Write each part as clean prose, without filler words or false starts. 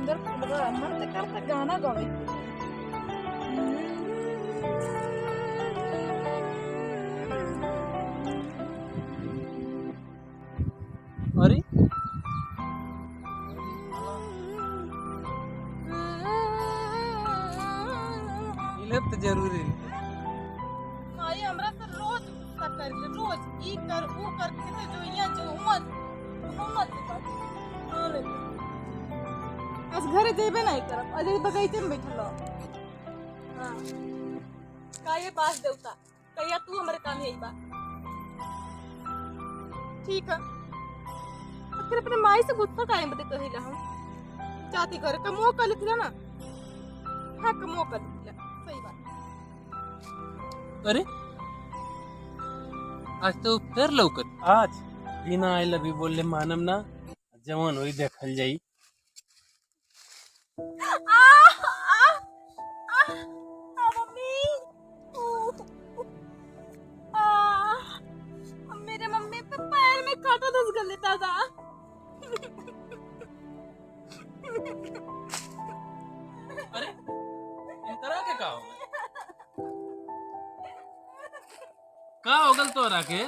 सुंदर फुलवा मन त करता गाना गावे। अरे इले तो जरूरी माई हमरा से रोज गुस्सा कर ले, रोज ई कर वो कर के जो यहाँ जो मत अरे आज घरे जेबे नहीं करब, अजय बगीचे में बैठल रह। हां काये पास देवता कहिया तू हमरे काम है बा ठीक है। फिर अपने माई से गुस्सा काहे बते कहिला हम जाती घर का मौका लिखला ना। हाँ का मौका लिखला सही बात। अरे आज तो फिर लौकत आज बिना आई लव यू बोले मानम ना जवान होई देखल जाई। मेरे मम्मी पे पैर में कांटा घुस गया लेता था। अरे इनकरा के का होगल तो राके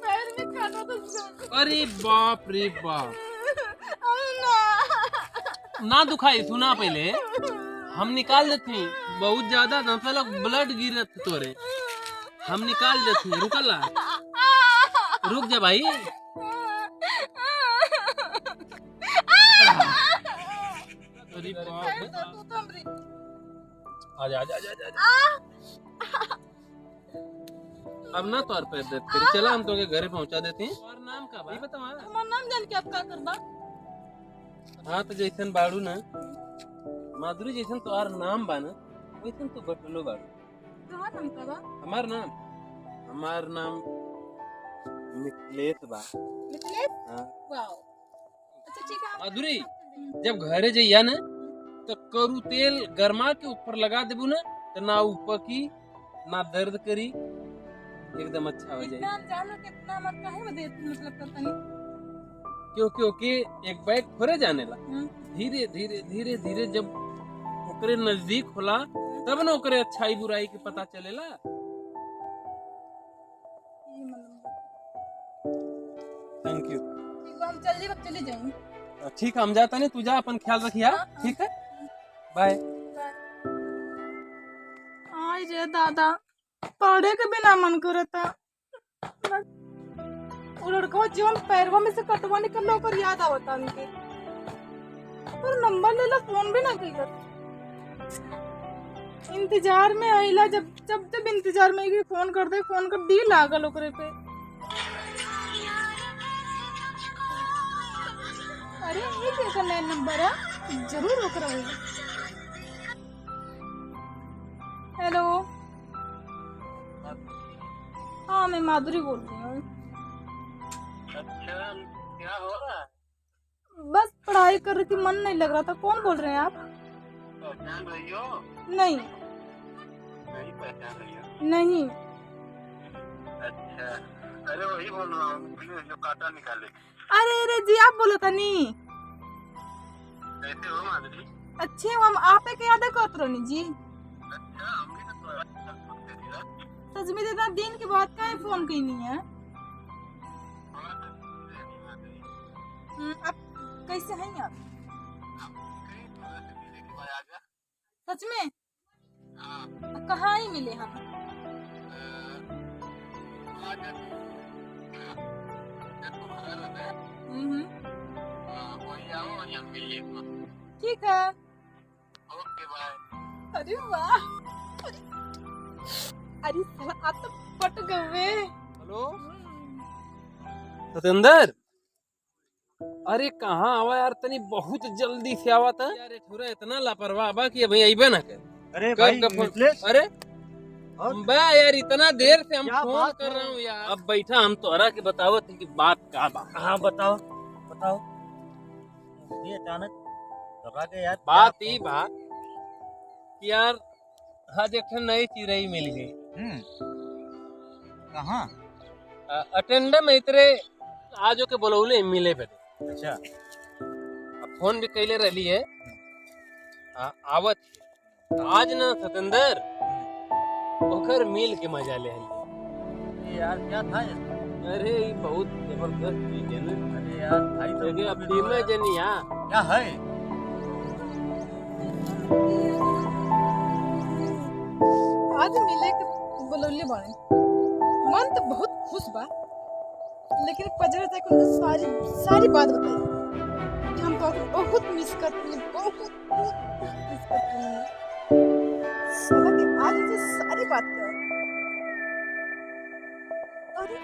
पैर में कांटा घुस गया। अरे बाप रे बाप ना दुखाई सुना पहले हम निकाल देते बहुत ज्यादा ना पहले ब्लड गिरत तोरे हम निकाल देते रुकला रुक जा भाई। अरे बाप आजा आजा आजा आजा अब ना तौर पे देते फिर चला हम तो के घरे पहुंचा देते हैं। और नाम का भाई बता हमारा नाम जान के आप क्या करबा। हाँ तो जैसन बाड़ू ना माधुरी जैसन तो आर नाम बा ना वैसन तो बटलो बाड़ू। कहाँ नाम का बा? हमार नाम मिथिलेश बा। मिथिलेश? हाँ वाओ अच्छा ठीक है। माधुरी जब घरे जइया ना तो करू तेल गरमा के ऊपर लगा देबू ना तो ना ऊपर की ना दर्द करी एकदम अच्छा हो जाए। इतना जानो कितना मत काहे में देत मतलब करता नहीं क्योंकि एक बैग खोरे जाने ला धीरे धीरे धीरे धीरे जब ओकरे नजदीक होला तब ना ओकरे अच्छाई बुराई के पता चलेला। ये मतलब थैंक यू। ठीक है हम चले जाएंगे। ठीक है हम जाता नहीं तू जा अपन ख्याल रखिया ठीक है बाय। आई रे दादा पढ़े के बिना मन करता। वो लड़का जीवन पैरवा में से कटवा निकल ओकर याद आवता उनके पर नंबर लेला फोन भी ना कइला। इंतजार में आइला जब जब जब इंतजार में कि फोन कर दी लागल ओकरे पे। अरे ये कैसा नया नंबर है जरूर ओकरा होगा। हेलो हाँ मैं माधुरी बोल रही हूँ। अच्छा क्या हो रहा है? बस पढ़ाई कर रही थी मन नहीं लग रहा था। कौन बोल रहे हैं आप? पहचान रही हो? नहीं नहीं पहचान रही हो? नहीं। अच्छा अरे वही बोल रहा हूँ जो कांटा निकाले। अरे जी आप बोला था नहीं। कैसे हो माधुरी? अच्छे हम आप के याद करत रहनी जी। अच्छा हमने तो तुम्हारा फोन कर दिया। सच में इतना दिन के बाद का फोन की नहीं है। आप कैसे हैं आप? सच में कहाँ ही मिले हम? ठीक है ओके बाय। अरे वाह अरे साला आप तो पट गए। हेलो सतेंद्र अरे कहाँ आवा यार तनी बहुत जल्दी से आवा था यार थोड़ा इतना लापरवाह बा कि भाई अइबे ना कर। अरे कब भाई का फोन मिथिलेश अरे और बा यार इतना देर से हम क्या फोन बात कर है? रहा हूँ यार। अब बैठा हम तोहरा के बतावत है कि बात का बा। हाँ बताओ बताओ ये अचानक घबरा के यार। बात ही बात कि यार आज एक नई चिरई मिल गई। कहाँ? अटेंडम इतरे आजो के बोलौले मिले पे। अच्छा अब फोन भी कैले रही है आवत आज ना सतेंद्र ओकर मिल के मजा ले हली। ये यार क्या था ये? अरे ये बहुत जबरदस्त चीज है ना। अरे यार भाई तो जगह अब टीम जनिया क्या है? आज मिले के बोलौले बाड़े, मन तो बहुत खुश बा, लेकिन पजरा तक उनको सारी बात बताई कि हम तो बहुत मिस करते हैं, बहुत मिस करते हैं। साला के आज से सारी बात कर। अरे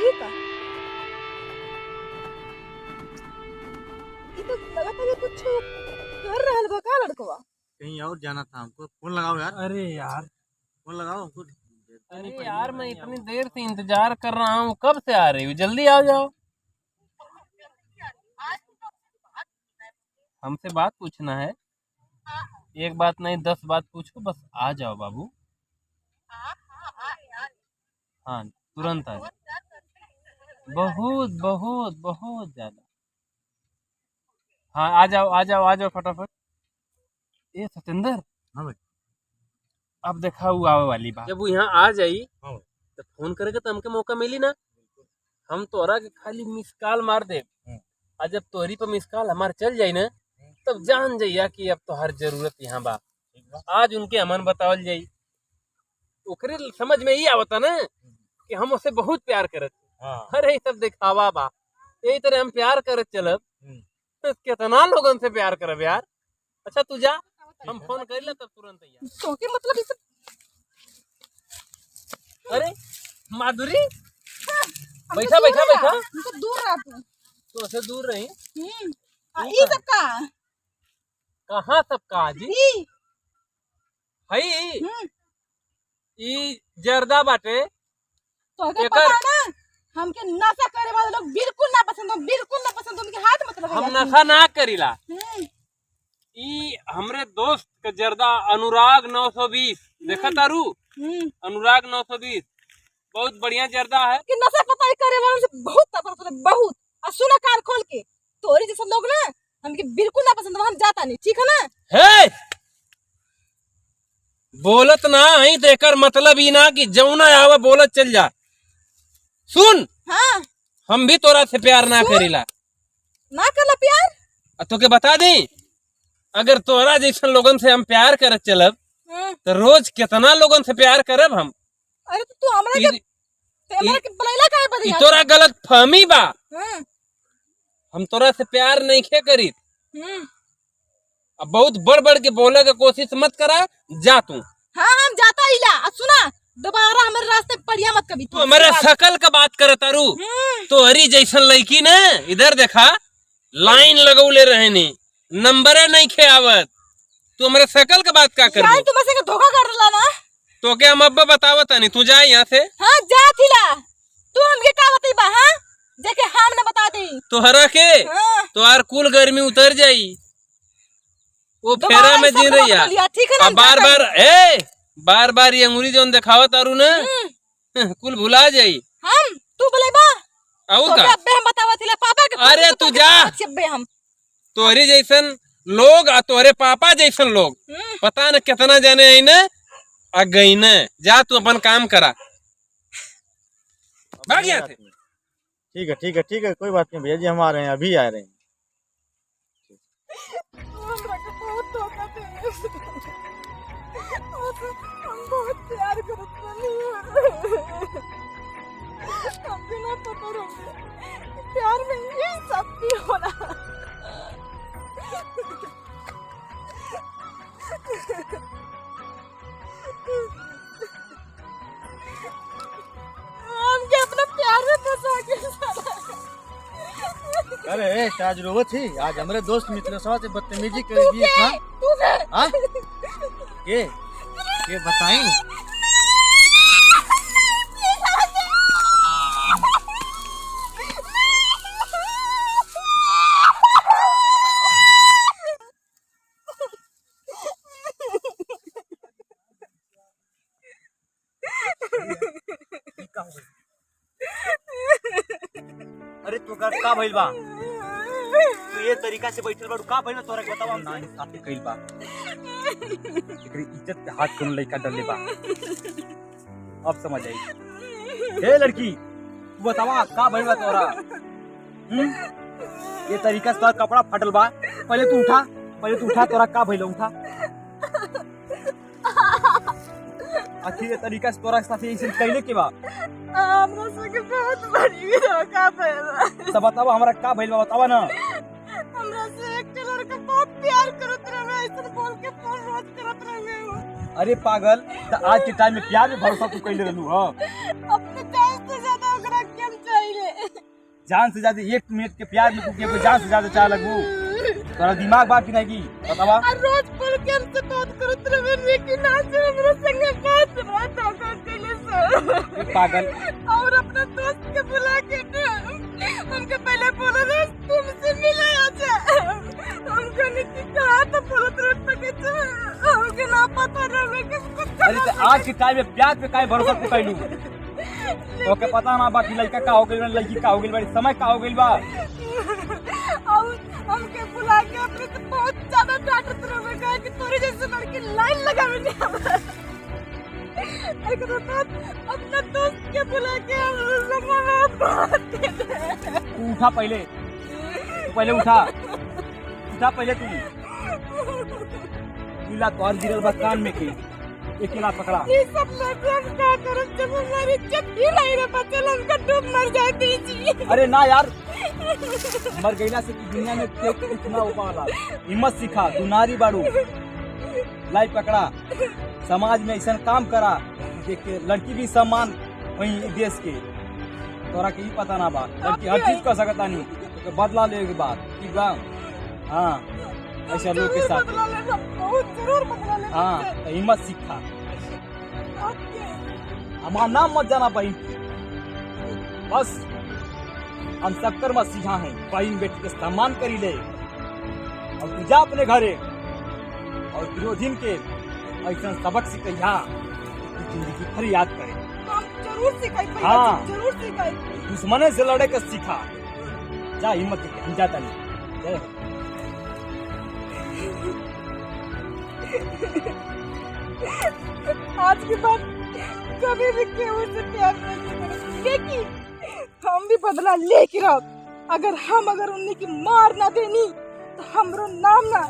ये का? ये तो लगातार ये कुछ कर रहल बा का लड़कवा? कहीं और जाना था हमको। फोन लगाओ यार, अरे यार फोन लगाओ हमको। अरे यार मैं इतनी देर से इंतजार कर रहा हूँ, कब से आ रही हो? जल्दी आ जाओ। हमसे बात पूछना है? एक बात नहीं 10 बात पूछो, बस आ जाओ बाबू। हाँ तुरंत आ जाओ। बहुत बहुत बहुत ज्यादा। हाँ आ जाओ आ जाओ आ जाओ फटाफट। ए सतेंद्र, हाँ भाई। अब देखा हुआ आवे वाली बात। जब वो यहाँ आ जाई हाँ भाई। तो फोन करेगा तो हमके मौका मिली ना। हम तोरा के खाली मिस कॉल मार दे, और जब तोहरी पर मिस कॉल हमार चल जाई ना, तब जान जाइया कि अब तो हर जरूरत यहाँ बा। आज उनके अमन बतावल जाई, ओकरे समझ में ही आवता ना कि हम उससे बहुत प्यार करत। हाँ। अरे ये सब दिखावा बा, यही तरह हम प्यार करत चलब तो कितना लोगन से प्यार करब यार। अच्छा तू जा, हम फोन कर ले तब तुरंत तैयार। तो के मतलब इस अरे माधुरी, बैठा बैठा बैठा। हमको दूर रहा तू। तो से दूर रही। ई सब का? कहाँ सब का जी? ई हई ई जर्दा बाटे। तो के एकर- पता ना, हमके नशा करे वाले लोग बिल्कुल ना पसंद हो, बिल्कुल ना पसंद हो। उनके हाथ मत लगाइए। हम नशा ना करीला। ई हमरे दोस्त के जर्दा अनुराग 920 देखा तारू? अनुराग 920 बहुत बढ़िया जर्दा है। कि नशा पता करे वालों से बहुत नफरत है, बहुत। और सुना कान खोल के, तोरी जैसे लोग ना हमके बिल्कुल ना पसंद हो, हम जाता नहीं, ठीक है ना? हे बोलत ना ही देकर मतलब ही ना कि जौना आवा बोलत चल जा। सुन, हाँ हम भी तोरा से प्यार ना करीला। ना करला प्यार। तो के बता दी, अगर तोरा जैसन लोगन से हम प्यार करत चलब तो रोज कितना लोगन से प्यार करब हम। अरे तो तू हमरा के बलैला काहे बदी? तोरा गलत फहमी बा। हम तोरा से प्यार नहीं खे करी। अब बहुत बढ़ बढ़ के बोले के कोशिश मत करा, जा तू। हाँ हम जाता इला। और सुना, दोबारा हमारे रास्ते पड़िया मत कभी। तू हमारे शकल का बात करे तारू। तो हरी जैसन लड़की ने इधर देखा, लाइन लगौले रहनी, नंबरे नहीं खे आवत। तू हमारे शकल का बात का कर? तुम ऐसे धोखा कर रहा ना। तो क्या हम अब्बा बतावत नहीं, तू जा यहाँ से। हाँ जा थिला। तू हमके का बताई बा? हाँ देखे हम ना बता दी तोहरा के तो यार कुल गर्मी उतर जाई। वो फेरा में जी रही है, ठीक है ना? बार बार बार बार ये अंगुरी जो दिखावत तारू ना कुल भुला जाई। हम तू बोले बा आऊ तो का अबे हम बतावा थिला पापा के। अरे तू जा। अबे हम तोहरी जैसन लोग और तोहरे पापा जैसन लोग पता न कितना जाने आई न आ गई न। जा तू अपन काम करा, भाग गया थे। ठीक है ठीक है ठीक है, कोई बात नहीं भैया जी, हम आ रहे हैं, अभी आ रहे हैं। हमरा के बहुत धोखा देले। हम बहुत प्यार करत बानी। हमके ना पता रहे प्यार में ये सब भी होला। हमके अपना प्यार में फंसा के साला। अरे आज रोवत थी, आज हमारे दोस्त मित्र से बदतमीजी करेगी इतना। हाँ ये बताई। अरे तू का भइल बा? तू ये तरीका से बैठल बाड़ू का भइल तोरा के बतावा हम ना साथे कइल बा एकरी इज्जत पे हाथ कौन लइका डरले बा अब समझ आई ए लड़की तू बतावा का भइल बा तोरा ये तरीका से तोरा कपड़ा फटल बा पहले तू उठा तोरा का भइल उठा आखिर ये तरीका से तोरा के साथे ऐसे कइले के बा हमरा संगे बहुत बड़ी धोखा भइल। सब बतावा हमरा का भइल बा बतावा ना हमरा से एक लड़का बहुत प्यार करत रहे, ऐसे बोल के फोन रोज करत रहे वो। अरे पागल त आज के टाइम में प्यार में भरोसा तू कइले रहलू हां अपने जान से ज्यादा ओकरा केम चाहिए। जान से ज्यादा 1 मिनट के प्यार में तू के जान से ज्यादा चाह लगू तोरा दिमाग बा कि नहीं की बतावा और रोज बोल के हमसे बात करत रहे लेकिन आज हमरा संगे बात धोखा कइले सर। पागल और अपने दोस्त के बुला के हमके पहले बोला रहे तुमसे मिले आजा, हमको नहीं कहा तो बोलत रहे पके हमके ना पता रहे कि अरे तो आज के टाइम में प्यार पे काहे भरोसा तू कइलू ओके पता ना बाकी लड़का का हो गइल बा लड़की का हो गइल बा समय का हो गइल बा और हमके बुला के अपने से बहुत ज्यादा डांटत रहे कहा कि तोरे जैसे लड़की लाइन लगावे नहीं आवे। एक बात अपना दोस्त के बुला के लगा में बात तू उठा पहले उठा पहले तू नीला तोर गिरल बा कान में के अकेला पकड़ा ये सब लोग हम का करब जब हमारी इज्जत ही नहीं रह बचल हमका डूब मर जाए दीजिए। अरे ना यार मर गईला से की दुनिया में कितना उपाला हिम्मत सिखा तू नारी बाड़ू लाई पकड़ा समाज में ऐसा काम करा देख के लड़की भी सम्मान वही देश के तोरा के ही पता ना बा लड़की हर चीज कर सकता नहीं तो बदला ले के बाद ठीक बा हाँ ऐसा लोग के साथ बहुत जरूर बदला ले। हाँ तो हिम्मत सीखा हमारा नाम मत जाना बहन बस हम सबकर मत सीखा है बहन बेटी के सम्मान करी ले और तू जा अपने घरे और विरोधी के ऐसा सबक सिखा जिंदगी भर याद करे। हम जरूर सिखाई हाँ। जरूर सिखाई। दुश्मने से लड़े का सीखा जा हिम्मत से हम जाता नहीं जय हो। आज के बाद कभी भी केहू से प्यार नहीं करेंगे लेकिन हम भी बदला लेके रहो। अगर उन्हें की मार ना देनी तो हमरो नाम ना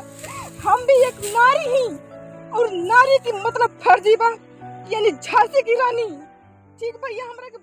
हम भी एक नारी ही और नारी की मतलब फर्जी बा यानी झांसी की रानी। ठीक भैया हमरा के